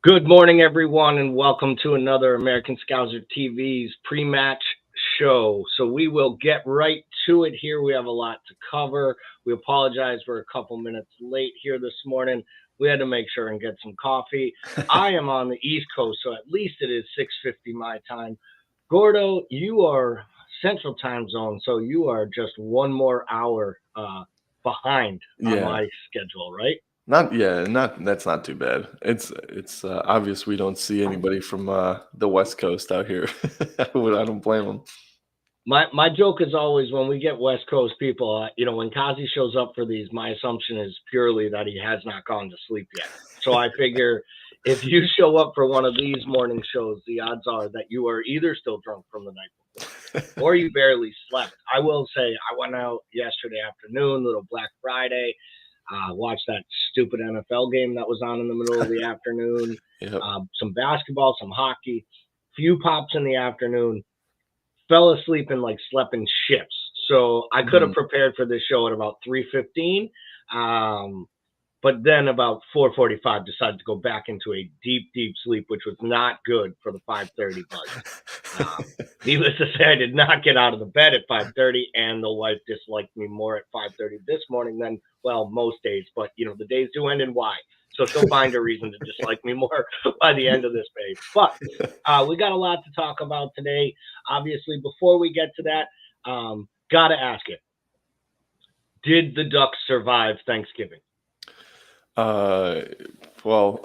Good morning, everyone, and welcome to another American Scouser TV's pre-match show. So we will get right to it here. We have a lot to cover. We apologize for a couple minutes late here this morning. We had to make sure and get some coffee. I am on the East Coast, so at least it is 6:50 my time. Gordo, you are Central Time Zone, so you are just one more hour behind on Yeah, my schedule, right? not that's not too bad. It's obvious we don't see anybody from the West Coast out here. I don't blame them. My joke is always when we get West Coast people, when Kazi shows up for these, my assumption is purely that he has not gone to sleep yet. So I figure if you show up for one of these morning shows, the odds are that you are either still drunk from the night before or you barely slept. I will say I went out yesterday afternoon, little Black Friday, watched that stupid NFL game that was on in the middle of the afternoon, Yep. some basketball, some hockey, few pops in the afternoon, fell asleep and like slept in shifts. So I could have Mhm. prepared for this show at about 3:15. But then about 4:45 decided to go back into a deep sleep, which was not good for the 5:30 buzz. Needless to say, I did not get out of the bed at 5:30, and the wife disliked me more at 5:30 this morning than, well, most days. But the days do end in Y, so she'll find a reason to dislike me more by the end of this page. But we got a lot to talk about today. Obviously, before we get to that, gotta ask it: did the Ducks survive Thanksgiving? Uh, well,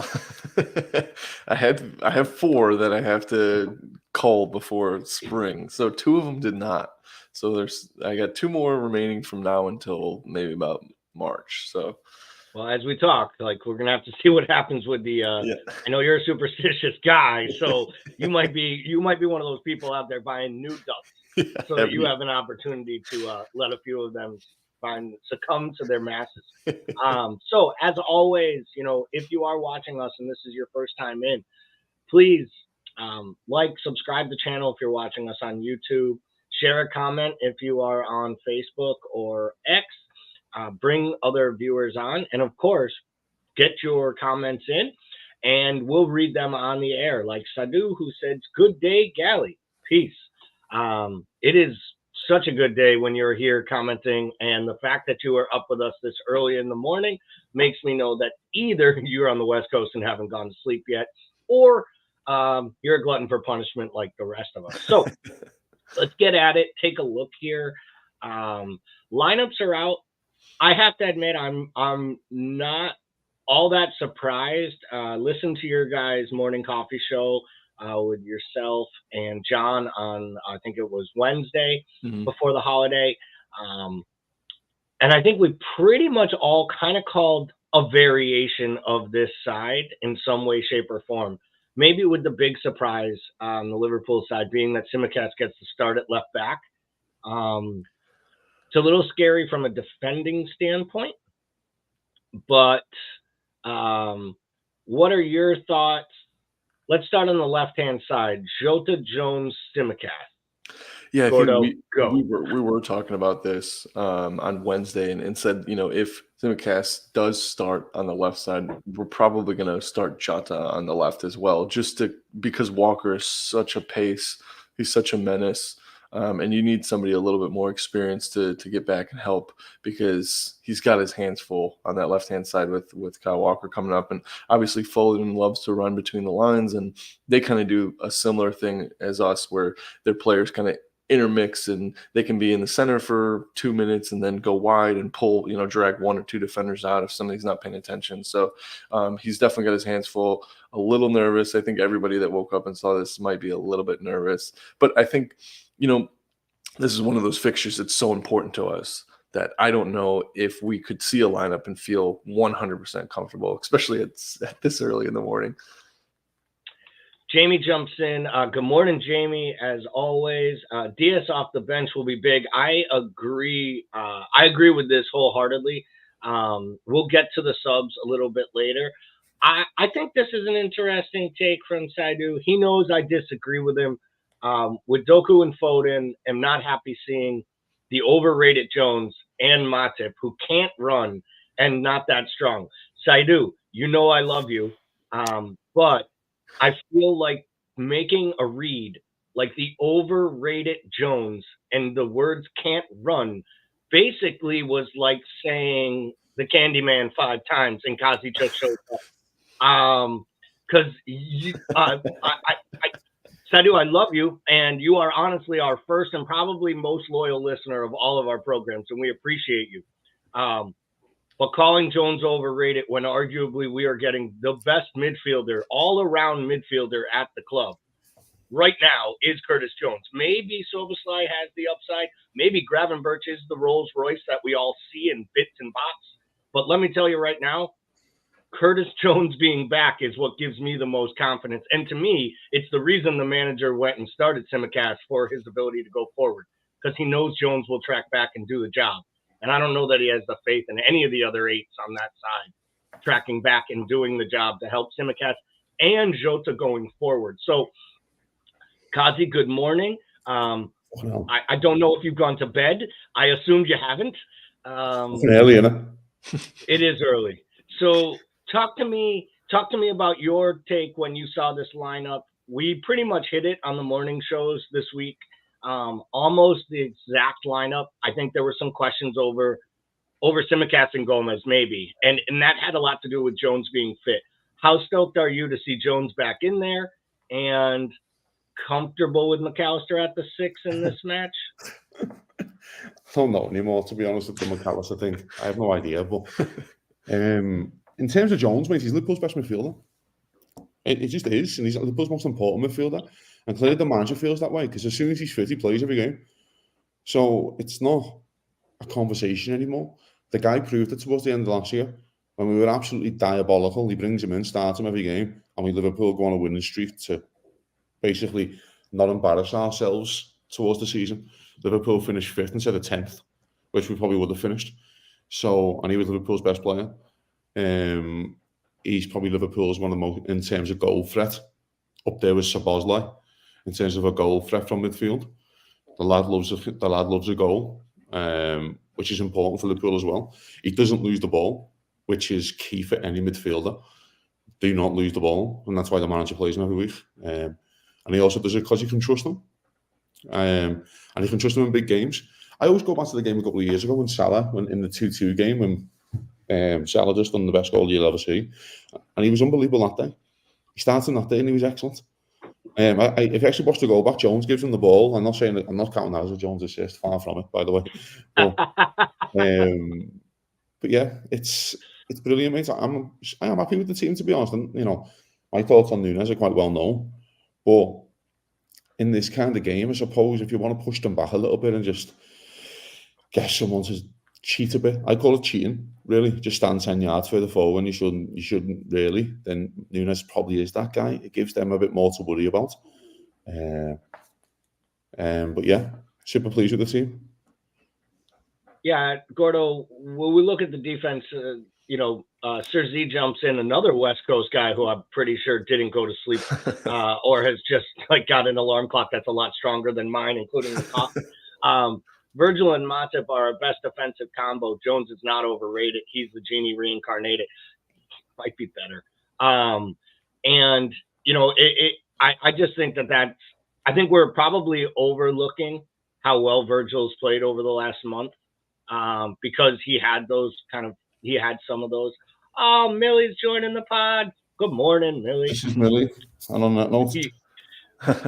I have four that I have to call before spring. So two of them did not. So I got two more remaining from now until maybe about March. So Well, as we talk, like we're gonna have to see what happens with the. yeah, I know you're a superstitious guy, so you might be one of those people out there buying new ducks, yeah, so that you every have an opportunity to let a few of them succumb to their masses. So as always, if you are watching us and this is your first time in, please subscribe the channel if you're watching us on YouTube. Share a comment if you are on Facebook or X. Bring other viewers on, and of course, get your comments in, and we'll read them on the air. Like Sadhu, who says, "Good day, Galley. Peace." It is such a good day when you're here commenting, and the fact that you are up with us this early in the morning makes me know that either you're on the West Coast and haven't gone to sleep yet, or you're a glutton for punishment like the rest of us. So let's get at it. Take a look here. Lineups are out. I have to admit, I'm not all that surprised. Listen to your guys' morning coffee show with yourself and John on, I think it was Wednesday Mhm. before the holiday. Um, and I think we pretty much all kind of called a variation of this side in some way, shape, or form. Maybe with the big surprise on the Liverpool side being that Simicast gets to start at left back. Um, it's a little scary from a defending standpoint, but um, what are your thoughts? Let's start on the left-hand side. Jota Jones Simicast. Yeah, I think Gordo, we go. were talking about this on Wednesday and said, if Simicast does start on the left side, we're probably going to start Jota on the left as well, because Walker is such a pace, he's such a menace, and you need somebody a little bit more experienced to get back and help because he's got his hands full on that left hand side with Kyle Walker coming up, and obviously Foden loves to run between the lines, and they kind of do a similar thing as us where their players kind of intermix and they can be in the center for 2 minutes and then go wide and pull, drag one or two defenders out if somebody's not paying attention. So he's definitely got his hands full, a little nervous. I think everybody that woke up and saw this might be a little bit nervous, but I think, this is one of those fixtures that's so important to us that I don't know if we could see a lineup and feel 100% comfortable, especially at this early in the morning. Jamie jumps in. Good morning, Jamie. As always, Diaz off the bench will be big. I agree. I agree with this wholeheartedly. We'll get to the subs a little bit later. I think this is an interesting take from Saidu. He knows I disagree with him. With Doku and Foden, I'm not happy seeing the overrated Jones and Matip, who can't run and not that strong. Saidu, you know I love you. But I feel like making a read like the overrated Jones and the words can't run basically was like saying the Candyman 5 times and Kazi just showed up. Because I Sadu, I love you, and you are honestly our first and probably most loyal listener of all of our programs, and we appreciate you. Um, but calling Jones overrated when arguably we are getting the best midfielder, all around midfielder at the club right now is Curtis Jones. Maybe Soboslai has the upside. Maybe Gravenberch is the Rolls Royce that we all see in bits and bots. But let me tell you right now, Curtis Jones being back is what gives me the most confidence. And to me, it's the reason the manager went and started Simicast for his ability to go forward, because he knows Jones will track back and do the job. And I don't know that he has the faith in any of the other eights on that side tracking back and doing the job to help Simicast and Jota going forward. So, Kazi, good morning. I don't know if you've gone to bed. I assumed you haven't. Early, innit? It is early. So talk to me about your take when you saw this lineup. We pretty much hit it on the morning shows this week. Almost the exact lineup. I think there were some questions over Simicast and Gomez, maybe. And that had a lot to do with Jones being fit. How stoked are you to see Jones back in there and comfortable with McAllister at the 6 in this match? I don't know anymore, to be honest, with the McAllister thing. I have no idea. But in terms of Jones, mate, he's Liverpool's best midfielder. It just is. And he's Liverpool's most important midfielder. And clearly the manager feels that way, because as soon as he's fit, he plays every game. So it's not a conversation anymore. The guy proved it towards the end of last year when we were absolutely diabolical. He brings him in, starts him every game, and we Liverpool go on a winning streak to basically not embarrass ourselves towards the season. Liverpool finished 5th instead of 10th, which we probably would have finished. So, and he was Liverpool's best player. He's probably Liverpool's one of the most, in terms of goal threat, up there with Szoboszlai, in terms of a goal threat from midfield. The lad loves a goal, which is important for Liverpool as well. He doesn't lose the ball, which is key for any midfielder. Do not lose the ball, and that's why the manager plays him every week. And he also does it because he can trust them. And he can trust them in big games. I always go back to the game a couple of years ago when Salah went in the 2-2 game, when Salah just done the best goal you'll ever see. And he was unbelievable that day. He started that day and he was excellent. If you actually watch the goal back, Jones gives him the ball. I'm not counting that as a Jones assist, far from it, by the way. But yeah, it's brilliant, mate. I am happy with the team, to be honest. And my thoughts on Núñez are quite well known. But in this kind of game, I suppose, if you want to push them back a little bit and just get someone to cheat a bit, I call it cheating, really. Just stand 10 yards further forward when you shouldn't really. Then Núñez probably is that guy. It gives them a bit more to worry about. But yeah, super pleased with the team. Yeah, Gordo, when we look at the defense, Sir Z jumps in, another West Coast guy who I'm pretty sure didn't go to sleep or has just got an alarm clock that's a lot stronger than mine, including the cough. Virgil and Matip are our best defensive combo. Jones is not overrated. He's the genie reincarnated. Might be better. I just think I think we're probably overlooking how well Virgil's played over the last month. Because he had some of those. Oh, Millie's joining the pod. Good morning, Millie. This is Millie. And on that note,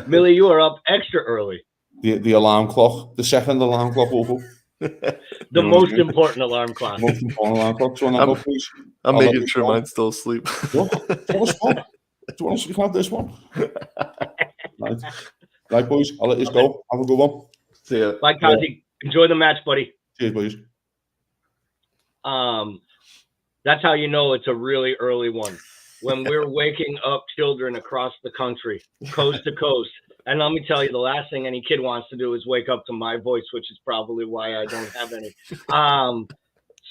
Millie, you are up extra early. The alarm clock, the second alarm clock woke up. The most important alarm clock. Most important alarm clock. So on that note, please. I'm making sure mine's still asleep. What? Do you want to have this one? Right, boys. I'll let this go. Have a good one. See ya. Bye, Kazi. Enjoy the match, buddy. Cheers, boys. That's how you know it's a really early one. When we're waking up children across the country, coast to coast. And let me tell you, the last thing any kid wants to do is wake up to my voice, which is probably why I don't have any.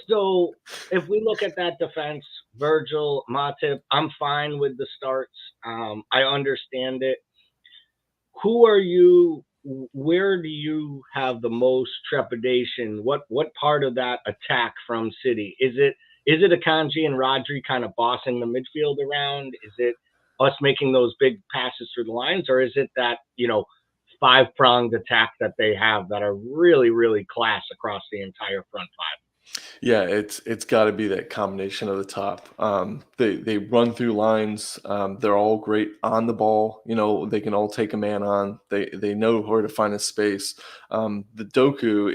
So if we look at that defense, Virgil, Matip, I'm fine with the starts. I understand it. Who are you? Where do you have the most trepidation? What part of that attack from City? Is Is it Akanji and Rodri kind of bossing the midfield around? Is it us making those big passes through the lines, or is it that, five-pronged attack that they have that are really, really class across the entire front five? Yeah, it's got to be that combination of the top. They run through lines. They're all great on the ball. They can all take a man on. They know where to find a space. The Doku,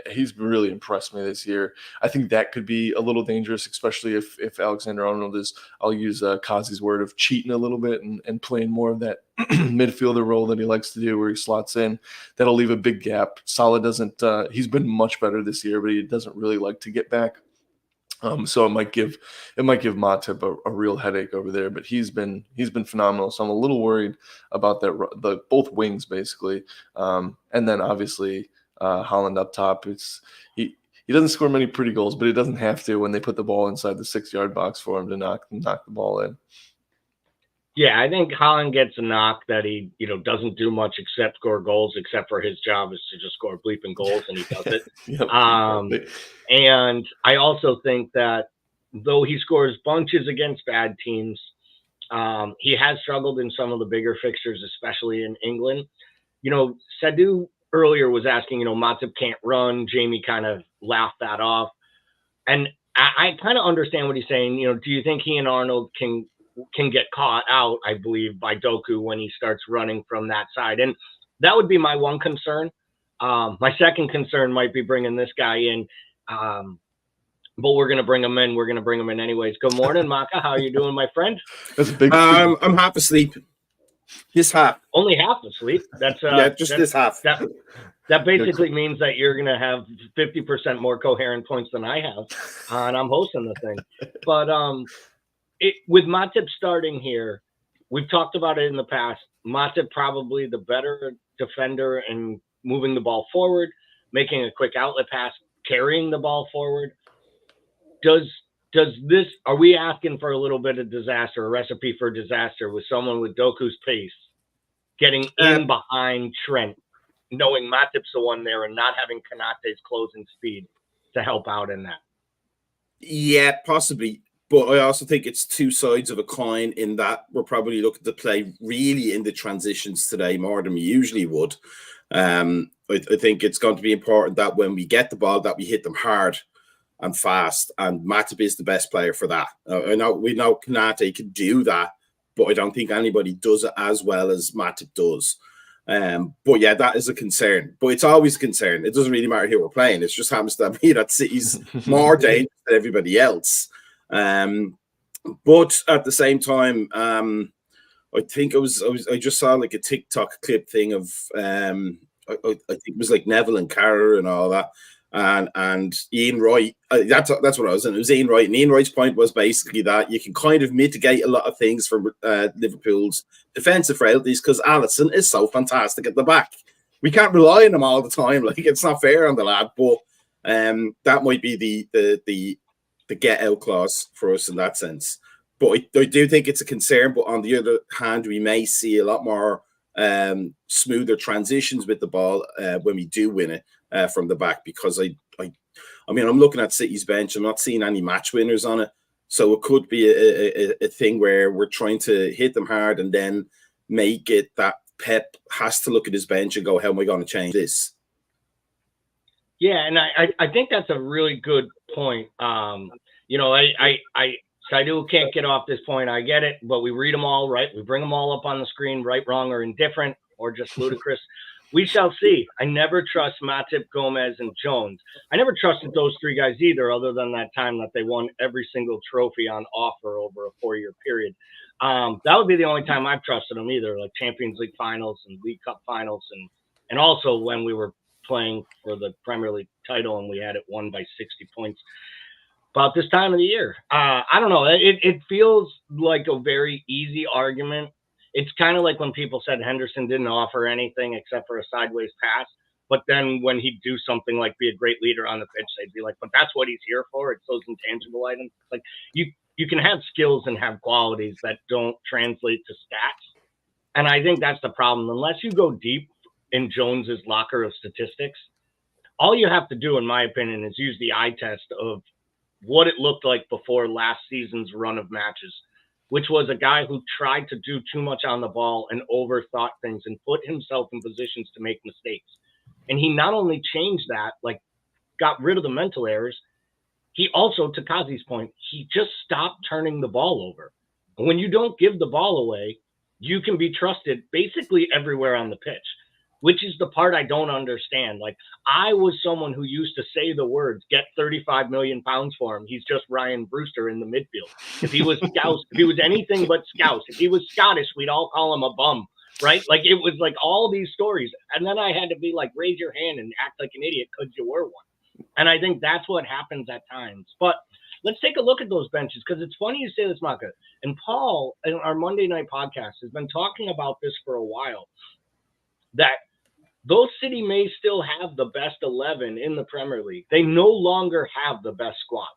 he's really impressed me this year. I think that could be a little dangerous, especially if Alexander Arnold is, I'll use Kazi's word, of cheating a little bit and playing more of that midfielder role that he likes to do, where he slots in. That'll leave a big gap. Salah doesn't. He's been much better this year, but he doesn't really like to get back. So it might give Matip a real headache over there. But he's been phenomenal. So I'm a little worried about the both wings basically, and then obviously Holland up top. He doesn't score many pretty goals, but he doesn't have to when they put the ball inside the 6-yard box for him to knock the ball in. Yeah, I think Holland gets a knock that he, doesn't do much except score goals, except for his job is to just score bleeping goals, and he does it. Yep. And I also think that though he scores bunches against bad teams, he has struggled in some of the bigger fixtures, especially in England. Sadu earlier was asking, Matip can't run. Jamie kind of laughed that off. And I kind of understand what he's saying. Do you think he and Arnold can get caught out, I believe, by Doku when he starts running from that side? And that would be my one concern. My second concern might be bringing this guy in, but we're going to bring him in. We're going to bring him in anyways. Good morning, Maka. How are you doing, my friend? That's a big. I'm half asleep. This half. Only half asleep. That's this half. That basically means that you're going to have 50% more coherent points than I have, and I'm hosting the thing. But with Matip starting here, we've talked about it in the past. Matip probably the better defender and moving the ball forward, making a quick outlet pass, carrying the ball forward. Are we asking for a little bit of disaster, a recipe for disaster with someone with Doku's pace, getting in behind Trent, knowing Matip's the one there and not having Konate's closing speed to help out in that? Yeah, possibly. But I also think it's two sides of a coin in that we're probably looking to play really in the transitions today more than we usually would. I think it's going to be important that when we get the ball, that we hit them hard and fast. And Matip is the best player for that. We know Konate can do that, but I don't think anybody does it as well as Matip does. But yeah, that is a concern. But it's always a concern. It doesn't really matter who we're playing. It just happens to be that City's more dangerous than everybody else. But at the same time, I think I just saw like a TikTok clip thing of I think it was like Neville and Carter and all that, and Ian Wright. That's what I was in. It was Ian Wright, and Ian Wright's point was basically that you can kind of mitigate a lot of things from Liverpool's defensive frailties because Alisson is so fantastic at the back. We can't rely on him all the time. Like, it's not fair on the lad, but that might be the get out clause for us in that sense. But I do think it's a concern. But on the other hand, we may see a lot more smoother transitions with the ball when we do win it from the back. Because I mean, I'm looking at City's bench. I'm not seeing any match winners on it. So it could be a thing where we're trying to hit them hard and then make it that Pep has to look at his bench and go, how am I going to change this? Yeah, and I think that's a really good point. Saidu can't get off this point. I get it, but we read them all, right? We bring them all up on the screen, right, wrong, or indifferent, or just ludicrous. We shall see. I never trust Matip, Gomez, and Jones. I never trusted those three guys either, other than that time that they won every single trophy on offer over a 4-year period. That would be the only time I've trusted them either, like Champions League finals and League Cup finals, and also when we were playing for the Premier League title and we had it won by 60 points. About this time of the year, I don't know. It feels like a very easy argument. It's kind of like when people said Henderson didn't offer anything except for a sideways pass. But then when he'd do something like be a great leader on the pitch, they'd be like, but that's what he's here for. It's those intangible items. Like you can have skills and have qualities that don't translate to stats. And I think that's the problem. Unless you go deep in Jones's locker of statistics, all you have to do, in my opinion, is use the eye test of what it looked like before last season's run of matches, which was a guy who tried to do too much on the ball and overthought things and put himself in positions to make mistakes. And he not only changed that, like got rid of the mental errors, he also, to Kazi's point, he just stopped turning the ball over. And when you don't give the ball away, you can be trusted basically everywhere on the pitch, which is the part I don't understand. Like, I was someone who used to say the words, get 35 million pounds for him. He's just Ryan Brewster in the midfield. If he was Scouse, if he was anything but Scouse, if he was Scottish, we'd all call him a bum, right? Like, it was like all these stories. And then I had to be like, raise your hand and act like an idiot because you were one. And I think that's what happens at times. But let's take a look at those benches, because it's funny you say this, Maka. And Paul, in our Monday night podcast, has been talking about this for a while, that though City may still have the best 11 in the Premier League, they no longer have the best squad.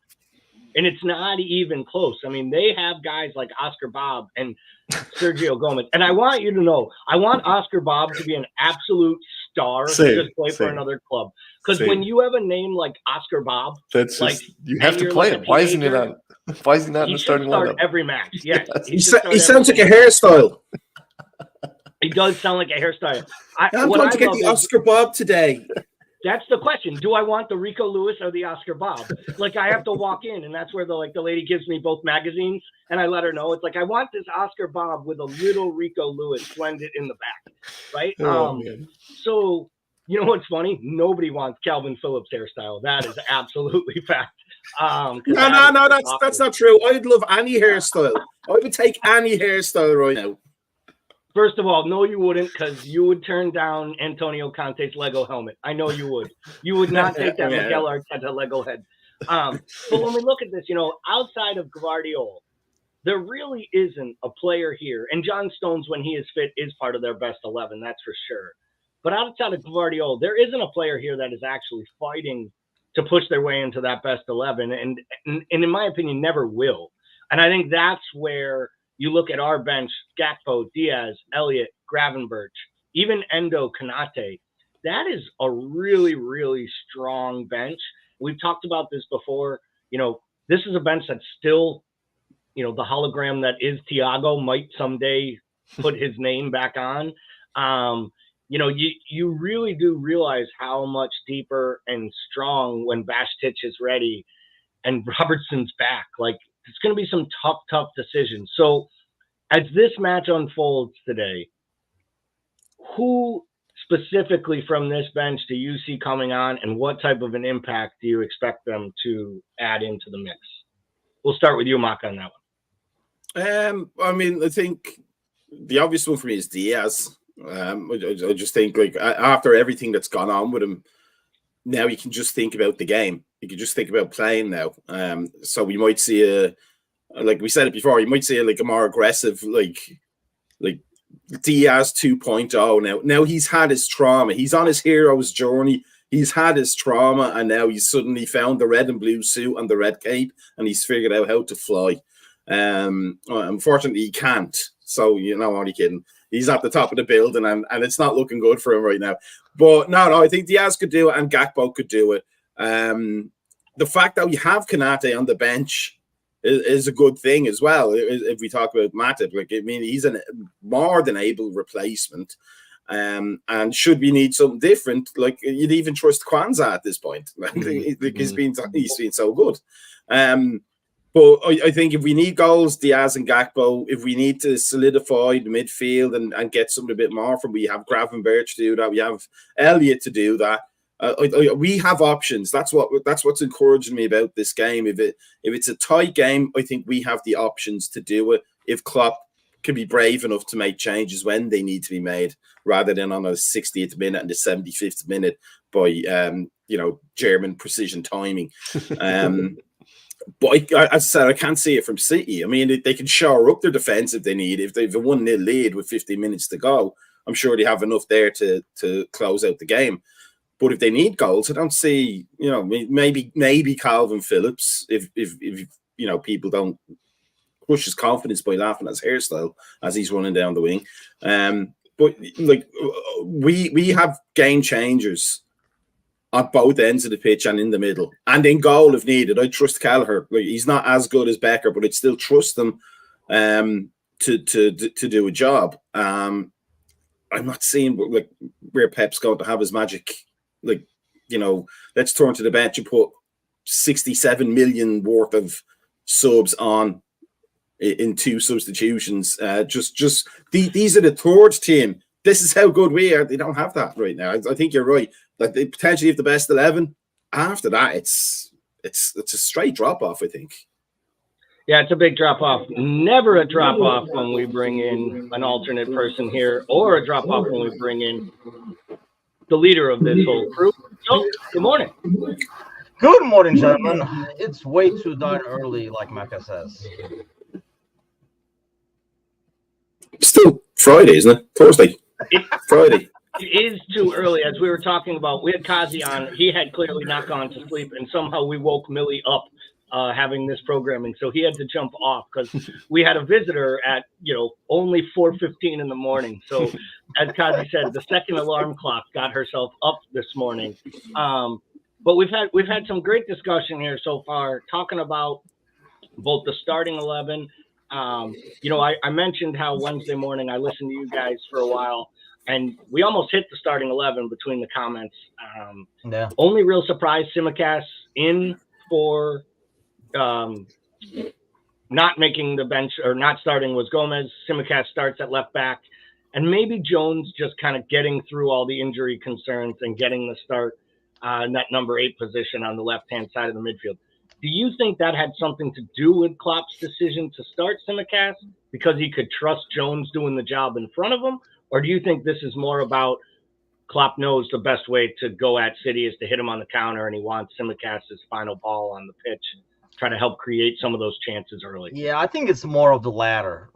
And it's not even close. I mean, they have guys like Oscar Bob and Sergio Gomez. And I want you to know, I want Oscar Bob to be an absolute star to just play for another club. Because when you have a name like Oscar Bob, that's like, just, you have to play him. Why isn't he not? Why is he not in the starting lineup? Every match. Yes. He sounds like a hairstyle. He does sound like a hairstyle. I'm going to get the Oscar Bob today. That's the question. Do I want the Rico Lewis or the Oscar Bob? Like, I have to walk in, and that's where the lady gives me both magazines, and I let her know. It's like, I want this Oscar Bob with a little Rico Lewis blended in the back, right? So, you know what's funny? Nobody wants Calvin Phillips' hairstyle. That is absolutely fact. No, that's not true. I'd love any hairstyle. I would take any hairstyle right now. First of all, no, you wouldn't, because you would turn down Antonio Conte's Lego helmet. I know you would. You would not take that Miguel Arteta Lego head. But when we look at this, outside of Guardiola, there really isn't a player here. And John Stones, when he is fit, is part of their best 11, that's for sure. But outside of Guardiola, there isn't a player here that is actually fighting to push their way into that best 11. And in my opinion, never will. And I think that's where you look at our bench: Gakpo, Diaz, Elliott, Gravenberch, even Endo, Konate. That is a really, really strong bench. We've talked about this before. This is a bench that's still, the hologram that is Thiago might someday put his name back on. You really do realize how much deeper and strong when Bastic is ready and Robertson's back. Like, it's going to be some tough decisions. So as this match unfolds today, who specifically from this bench do you see coming on, and what type of an impact do you expect them to add into the mix? We'll start with you, Maka, on that one. I think the obvious one for me is Diaz. I just think, like, after everything that's gone on with him, now you can just think about the game. You can just think about playing now. So we might see like we said it before, you might see a more aggressive, like Diaz 2.0 now. He's had his trauma. He's on his hero's journey. He's had his trauma, and now he's suddenly found the red and blue suit and the red cape, and he's figured out how to fly. Unfortunately, he can't. So, I'm only kidding. He's at the top of the building, and it's not looking good for him right now. But no, I think Diaz could do it, and Gakpo could do it. The fact that we have Konate on the bench is a good thing as well. If we talk about Matip, he's a more than able replacement. And should we need something different, you'd even trust Kwanzaa at this point. He's been so good. But I think if we need goals, Diaz and Gakpo. If we need to solidify the midfield and get something a bit more from, we have Gravenberch to do that. We have Elliott to do that. We have options. That's what's encouraging me about this game. If it's a tight game, I think we have the options to do it. If Klopp can be brave enough to make changes when they need to be made, rather than on a 60th minute and the 75th minute by German precision timing. But as I said, I can't see it from City. I mean, they can shore up their defence if they need. If they have a 1-0 lead with 15 minutes to go, I'm sure they have enough there to close out the game. But if they need goals, I don't see, maybe Calvin Phillips, if people don't push his confidence by laughing at his hairstyle as he's running down the wing. But we have game changers on both ends of the pitch and in the middle. And in goal if needed. I trust Kelleher. Like, he's not as good as Becker, but I'd still trust him to do a job. I'm not seeing like where Pep's going to have his magic. Like, you know, let's turn to the bench and put 67 million worth of subs on in 2 substitutions. These are the third team. This is how good we are. They don't have that right now. I think you're right. Like, they potentially have the best 11. After that, it's a straight drop off, I think. Yeah, it's a big drop off. Never a drop off when we bring in an alternate person here, or a drop off when we bring in the leader of this whole crew. So, good morning. Good morning, gentlemen. It's way too darn early, like Mecca says. Still Friday, isn't it? Thursday. Friday. It is too early. As we were talking about, we had Kazi on. He had clearly not gone to sleep, and somehow we woke Millie up having this programming. So he had to jump off because we had a visitor at, only 4:15 in the morning. So as Kazi said, the second alarm clock got herself up this morning. But we've had some great discussion here so far, talking about both the starting 11. I mentioned how Wednesday morning I listened to you guys for a while, and we almost hit the starting 11 between the comments. Only real surprise, Tsimikas in for not making the bench or not starting was Gomez. Tsimikas starts at left back, and maybe Jones just kind of getting through all the injury concerns and getting the start in that number 8 position on the left-hand side of the midfield. Do you think that had something to do with Klopp's decision to start Tsimikas because he could trust Jones doing the job in front of him? Or do you think this is more about Klopp knows the best way to go at City is to hit him on the counter, and he wants Tsimikas' final ball on the pitch, try to help create some of those chances early? Yeah, I think it's more of the latter.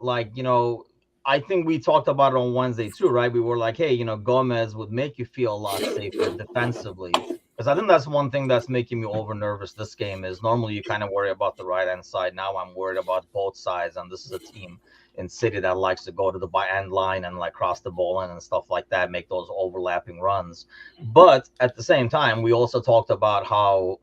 I think we talked about it on Wednesday too, right? We were like, hey, Gomez would make you feel a lot safer defensively. Because I think that's one thing that's making me over nervous this game is normally you kind of worry about the right-hand side. Now I'm worried about both sides, and this is a team in City that likes to go to the end line and cross the ball in and stuff like that, make those overlapping runs. But at the same time, we also talked about how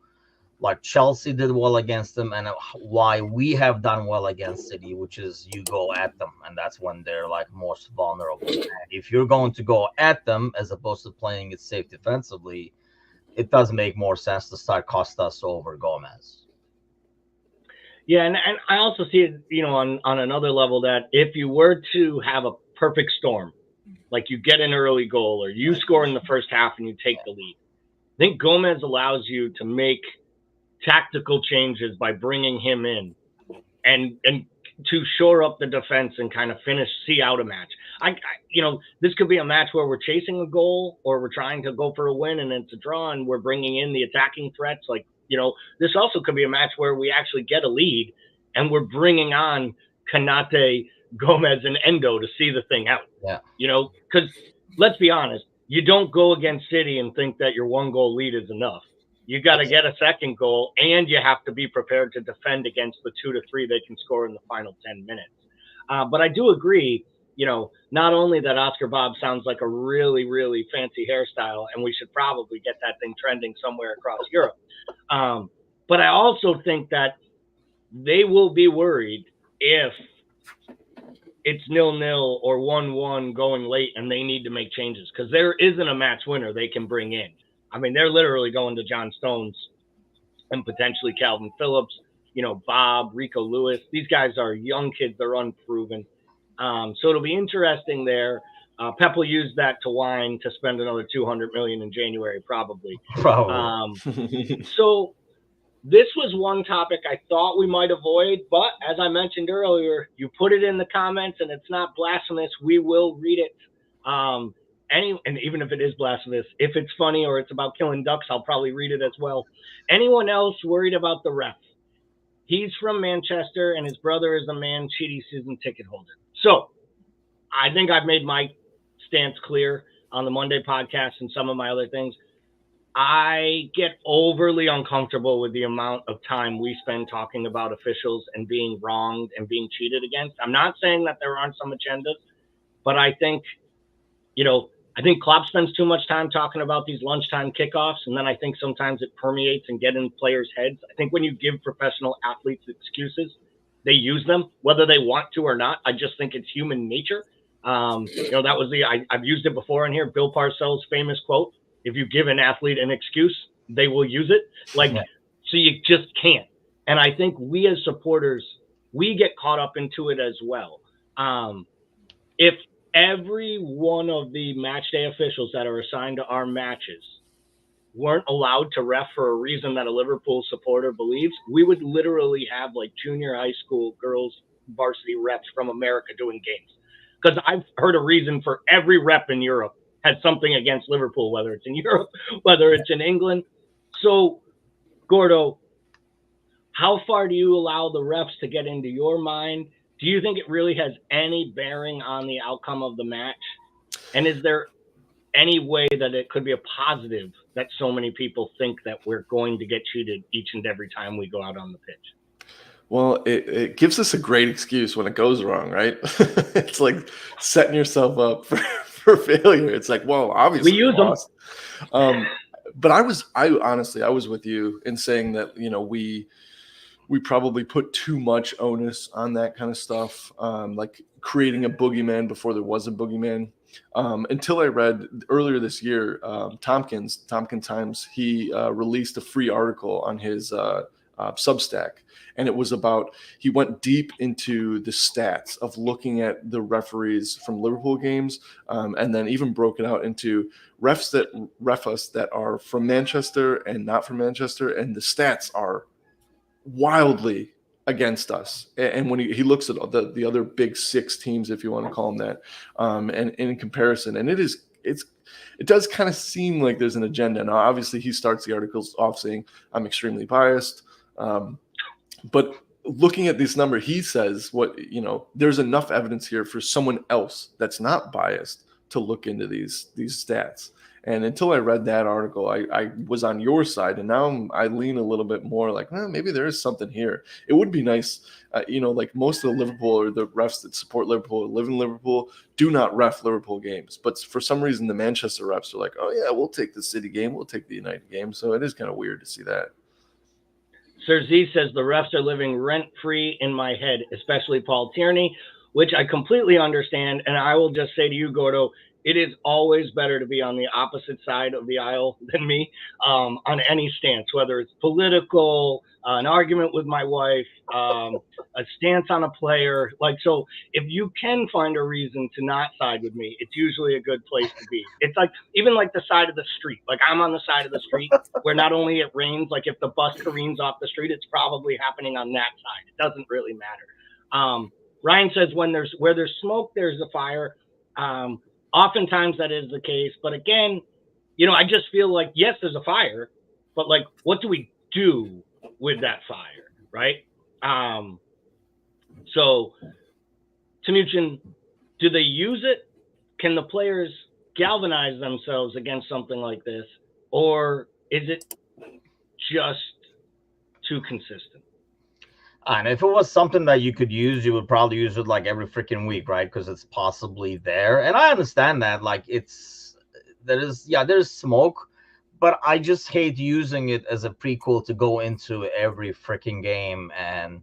Chelsea did well against them and why we have done well against City, which is you go at them, and that's when they're most vulnerable. And if you're going to go at them as opposed to playing it safe defensively, it does make more sense to start Costas over Gomez. Yeah, and I also see it, on another level that if you were to have a perfect storm, like you get an early goal or you score in the first half and you take the lead, I think Gomez allows you to make tactical changes by bringing him in and to shore up the defense and kind of see out a match. This could be a match where we're chasing a goal or we're trying to go for a win and it's a draw and we're bringing in the attacking threats. This also could be a match where we actually get a lead and we're bringing on Kanate, Gomez, and Endo to see the thing out. Yeah. Because let's be honest, you don't go against City and think that your 1-goal lead is enough. You got to get a second goal, and you have to be prepared to defend against the 2 to 3 they can score in the final 10 minutes. But I do agree, not only that Oscar Bob sounds like a really, really fancy hairstyle, and we should probably get that thing trending somewhere across Europe. But I also think that they will be worried if it's 0-0 or 1-1 going late and they need to make changes because there isn't a match winner they can bring in. I mean, they're literally going to John Stones and potentially Calvin Phillips, Bob, Rico Lewis. These guys are young kids. They're unproven. So it'll be interesting there. Pep will use that to whine to spend another $200 million in January, probably. So this was one topic I thought we might avoid, but as I mentioned earlier, you put it in the comments and it's not blasphemous. We will read it. And even if it is blasphemous, if it's funny or it's about killing ducks, I'll probably read it as well. Anyone else worried about the ref? He's from Manchester, and his brother is a Man City season ticket holder. So I think I've made my stance clear on the Monday podcast and some of my other things. I get overly uncomfortable with the amount of time we spend talking about officials and being wronged and being cheated against. I'm not saying that there aren't some agendas, but I think, I think Klopp spends too much time talking about these lunchtime kickoffs, and then I think sometimes it permeates and get in players' heads. I think when you give professional athletes excuses, they use them, whether they want to or not. I just think it's human nature. That was I've used it before in here. Bill Parcells' famous quote: "If you give an athlete an excuse, they will use it." So you just can't. And I think we as supporters, we get caught up into it as well. If every one of the match day officials that are assigned to our matches weren't allowed to ref for a reason that a Liverpool supporter believes, we would literally have like junior high school girls varsity refs from America doing games. Because I've heard a reason for every rep in Europe had something against Liverpool, whether it's in Europe, whether it's in England. So, Gordo, how far do you allow the refs to get into your mind? Do you think it really has any bearing on the outcome of the match? And is there any way that it could be a positive that so many people think that we're going to get cheated each and every time we go out on the pitch? Well, it gives us a great excuse when it goes wrong, right? It's like setting yourself up for failure. It's like, well, obviously we use them. But I was with you in saying that, we probably put too much onus on that kind of stuff, like creating a boogeyman before there was a boogeyman. Until I read earlier this year, Tompkin Times, he released a free article on his Substack. And it was about, he went deep into the stats of looking at the referees from Liverpool games, and then even broke it out into refs that ref us that are from Manchester and not from Manchester. And the stats are wildly against us. And when he looks at the other big six teams, if you want to call them that, and in comparison, and it does kind of seem like there's an agenda. Now, obviously, he starts the articles off saying, I'm extremely biased. But looking at this number, he says there's enough evidence here for someone else that's not biased to look into these stats. And until I read that article, I was on your side, and now I lean a little bit more like, maybe there is something here. It would be nice, like most of the Liverpool or the refs that support Liverpool or live in Liverpool do not ref Liverpool games. But for some reason, the Manchester refs are like, oh yeah, we'll take the City game, we'll take the United game. So it is kind of weird to see that. Sir Z says the refs are living rent-free in my head, especially Paul Tierney, which I completely understand. And I will just say to you, Gordo, it is always better to be on the opposite side of the aisle than me on any stance, whether it's political, an argument with my wife, a stance on a player. So if you can find a reason to not side with me, it's usually a good place to be. It's like, even like the side of the street. Like I'm on the side of the street where not only it rains, like if the bus careens off the street, it's probably happening on that side. It doesn't really matter. Ryan says where there's smoke, there's a fire. Oftentimes that is the case. But again, I just feel like, yes, there's a fire, but like, what do we do with that fire, right? So, Tamuchin, do they use it? Can the players galvanize themselves against something like this? Or is it just too consistent? And if it was something that you could use, you would probably use it like every freaking week, right? Because it's possibly there. And I understand that, like, there's smoke, but I just hate using it as a prequel to go into every freaking game and,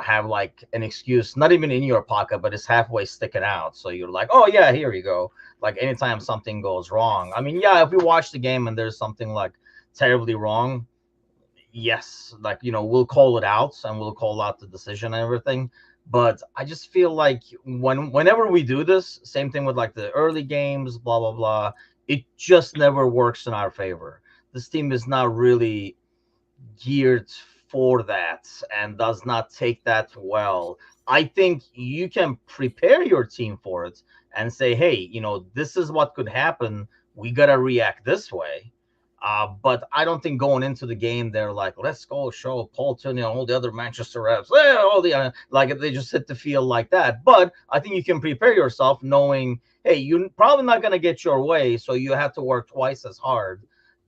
have like an excuse, not even in your pocket, but it's halfway sticking out. So you're like, oh yeah, here you go. Like anytime something goes wrong. I mean, yeah, if we watch the game and there's something like terribly wrong, yes, like, we'll call it out and we'll call out the decision and everything. But I just feel like whenever we do this, same thing with like the early games, blah, blah, blah, it just never works in our favor. This team is not really geared for that and does not take that well. I think you can prepare your team for it and say, hey, this is what could happen. We got to react this way. But I don't think going into the game, they're like, let's go show Paul Tierney and all the other Manchester refs. Like they just hit the field like that. But I think you can prepare yourself knowing, hey, you're probably not going to get your way, so you have to work twice as hard.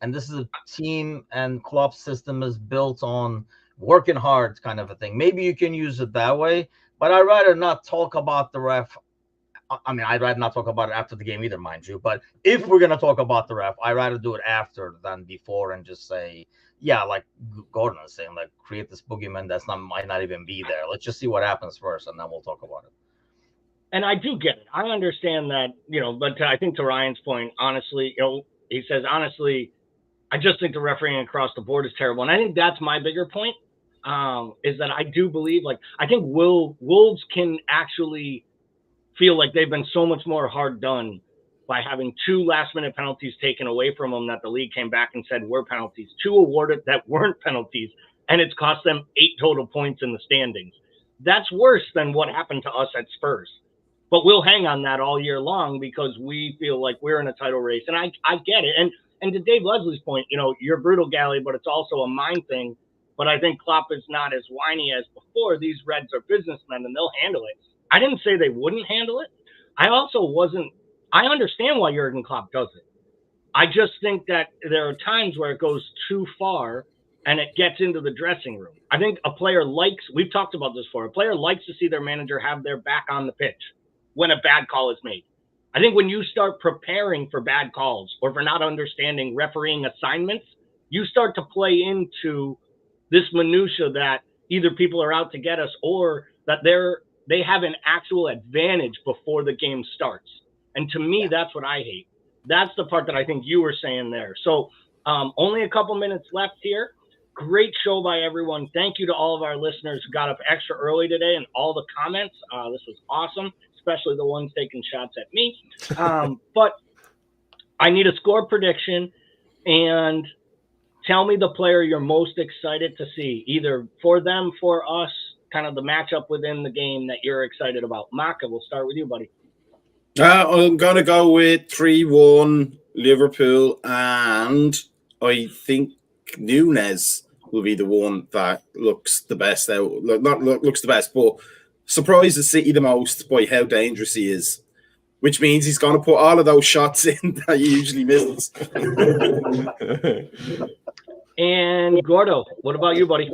And this is a team and club system is built on working hard kind of a thing. Maybe you can use it that way, but I'd rather not talk about the ref I mean, I'd rather not talk about it after the game either, mind you. But if we're gonna talk about the ref, I'd rather do it after than before, and just say, yeah, like Gordon was saying, like create this boogeyman might not even be there. Let's just see what happens first, and then we'll talk about it. And I do get it. I understand that, but I think to Ryan's point, honestly, he says, honestly, I just think the refereeing across the board is terrible. And I think that's my bigger point, is that I do believe, I think Wolves can actually feel like they've been so much more hard done by having 2 last-minute penalties taken away from them that the league came back and said were penalties, 2 awarded that weren't penalties, and it's cost them 8 total points in the standings. That's worse than what happened to us at Spurs. But we'll hang on that all year long because we feel like we're in a title race. And I get it. And to Dave Leslie's point, you're brutal, Gally, but it's also a mind thing. But I think Klopp is not as whiny as before. These Reds are businessmen, and they'll handle it. I didn't say they wouldn't handle it. I understand why Jurgen Klopp does it. I just think that there are times where it goes too far and it gets into the dressing room. I think a player we've talked about this before, a player likes to see their manager have their back on the pitch when a bad call is made. I think when you start preparing for bad calls or for not understanding refereeing assignments, you start to play into this minutia that either people are out to get us or that they have an actual advantage before the game starts. And to me, that's what I hate. That's the part that I think you were saying there. So only a couple minutes left here. Great show by everyone. Thank you to all of our listeners who got up extra early today and all the comments. This was awesome, especially the ones taking shots at me. But I need a score prediction, and tell me the player you're most excited to see, either for them, for us, kind of the matchup within the game that you're excited about. Maka, we'll start with you, buddy. I'm going to go with 3-1 Liverpool, and I think Núñez will be the one that looks the best out. Not looks the best, but surprises City the most by how dangerous he is, which means he's going to put all of those shots in that he usually misses. And Gordo, what about you, buddy?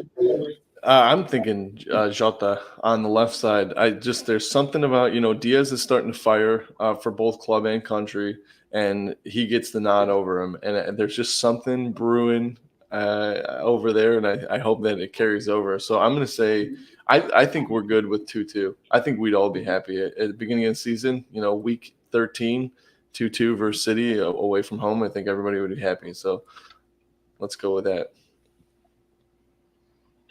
I'm thinking Jota on the left side. There's something about, Diaz is starting to fire for both club and country, and he gets the nod over him. And there's just something brewing over there, and I hope that it carries over. So I'm going to say I think we're good with 2-2. I think we'd all be happy at the beginning of the season, week 13, 2-2 versus City away from home. I think everybody would be happy. So let's go with that.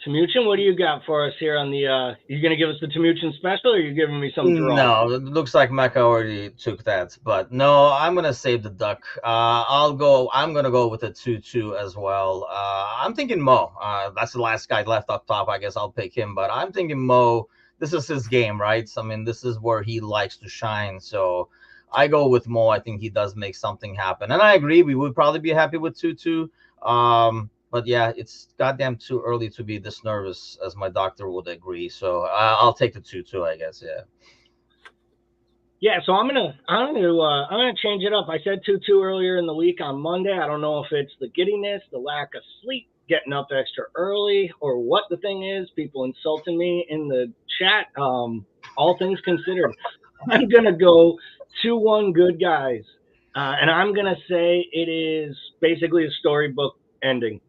Timuchin, what do you got for us here on the you going to give us the Timuchin special, or are you giving me some draw? No, it looks like Mecca already took that, but no, I'm going to save the duck. I'm going to go with a 2-2 as well. I'm thinking Mo. That's the last guy left up top. I guess I'll pick him, but I'm thinking Mo. This is his game, right? I mean, this is where he likes to shine. So I go with Mo. I think he does make something happen. And I agree, we would probably be happy with 2-2. But yeah, it's goddamn too early to be this nervous, as my doctor would agree. So I'll take the 2-2, I guess. Yeah. Yeah. So I'm gonna change it up. I said 2-2 earlier in the week on Monday. I don't know if it's the giddiness, the lack of sleep, getting up extra early, or what the thing is. People insulting me in the chat. All things considered, I'm gonna go 2-1 good guys, and I'm gonna say it is basically a storybook ending.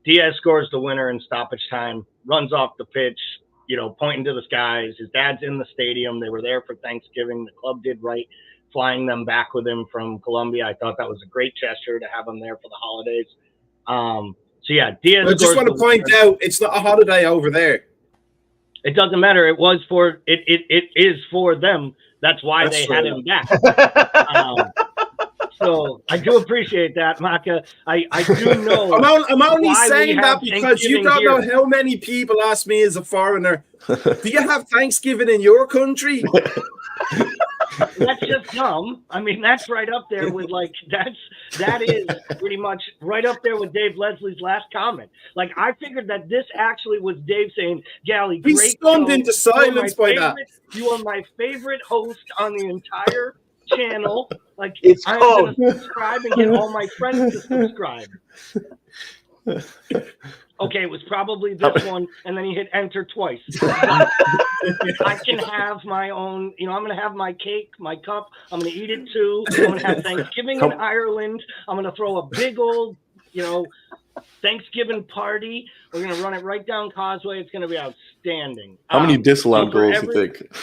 Diaz scores the winner in stoppage time, runs off the pitch, pointing to the skies. His dad's in the stadium. They were there for Thanksgiving. The club did right, flying them back with him from Colombia. I thought that was a great gesture to have him there for the holidays. So yeah, Diaz. I just want to point out, it's not a holiday over there. It doesn't matter. It was for it. It is for them. That's why they had him back. So I do appreciate that, Maka. I do know. I'm only saying that because you don't know how many people ask me as a foreigner, do you have Thanksgiving in your country? That's just dumb. I mean, that's right up there with that is pretty much right up there with Dave Leslie's last comment. I figured that this actually was Dave saying, Gally, great. He's stunned into silence by that. You are my favorite host on the entire channel. I'm going to subscribe and get all my friends to subscribe. Okay, it was probably this one, and then he hit enter twice. I can have my own, I'm going to have my cake, my cup. I'm going to eat it too. I'm going to have Thanksgiving in Ireland. I'm going to throw a big old, Thanksgiving party. We're going to run it right down Causeway. It's going to be outstanding. How many disallowed goals do you think?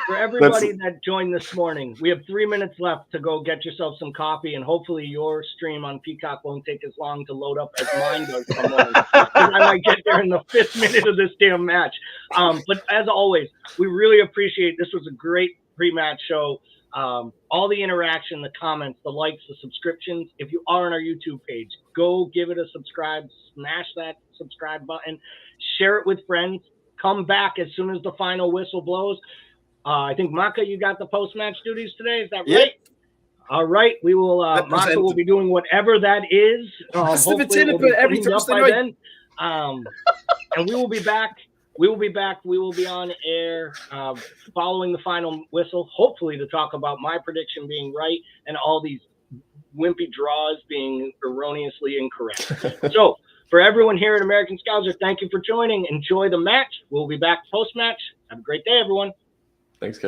For everybody that joined this morning, we have 3 minutes left to go get yourself some coffee, and hopefully your stream on Peacock won't take as long to load up as mine does some morning. I might get there in the 5th minute of this damn match. But as always, we really appreciate this. Was a great pre-match show. All the interaction, the comments, the likes, the subscriptions. If you are on our YouTube page, go give it a subscribe, smash that subscribe button, share it with friends. Come back as soon as the final whistle blows. I think Maka, you got the post-match duties today. Is that right? Yeah. All right. We will. Maka will be doing whatever that is. Hopefully it will be every cleaned up Thursday by night. then. And we will be back. We will be back. We will be on air following the final whistle, hopefully to talk about my prediction being right and all these wimpy draws being erroneously incorrect. So for everyone here at American Scouser, thank you for joining. Enjoy the match. We'll be back post-match. Have a great day, everyone. Thanks, guys.